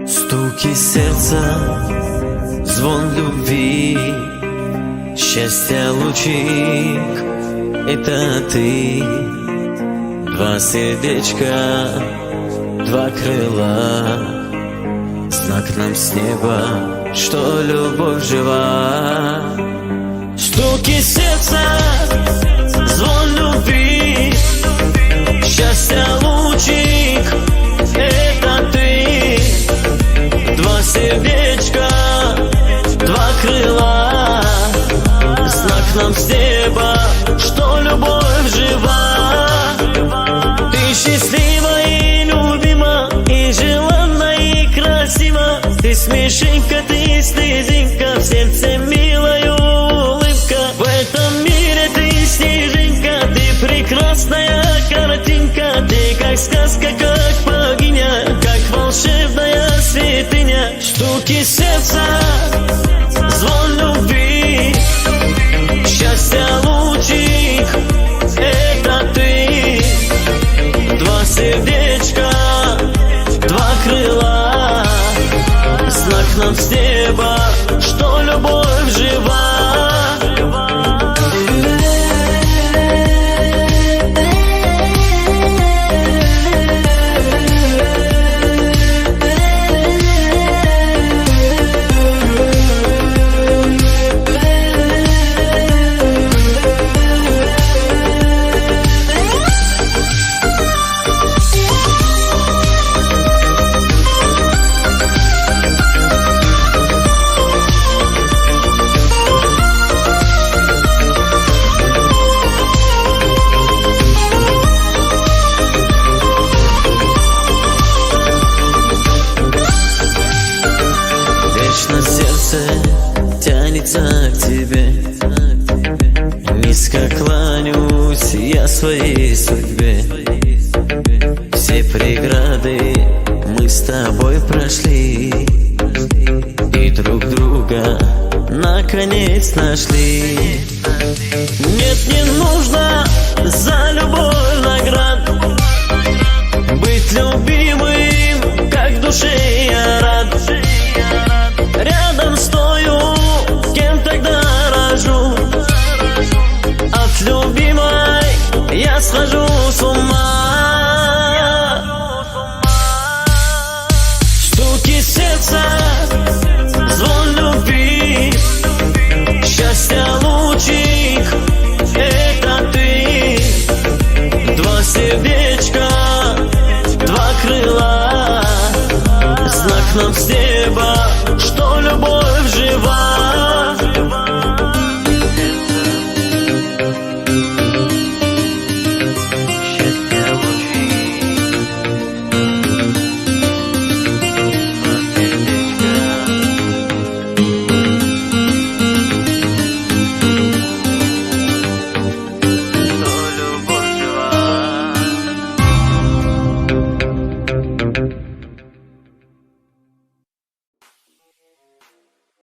Стуки сердца, звон любви, счастья лучик — это ты. Два сердечка, два крыла, знак нам с неба, что любовь жива. Стуки сердца, звон любви, счастья лучик — это ты. Два сердечка, два крыла, знак нам с неба, что любовь жива. Ты счастлива и любима, и желанна, и красива. Ты смешинка, ты слезинка, в сердце милая улыбка. В этом мире ты снежинка, ты прекрасная картинка. Ты как сказка, как богиня, как волшебная святыня. Стуки сердца, звон любви, счастья лучик — это ты. Два сердечка, два крыла, знак нам с неба, что любовь жива. Вечно сердце тянется к тебе, низко кланяюсь я своей судьбе. Все преграды мы с тобой прошли, и друг друга наконец нашли. Нет, не нужно за любовь наград,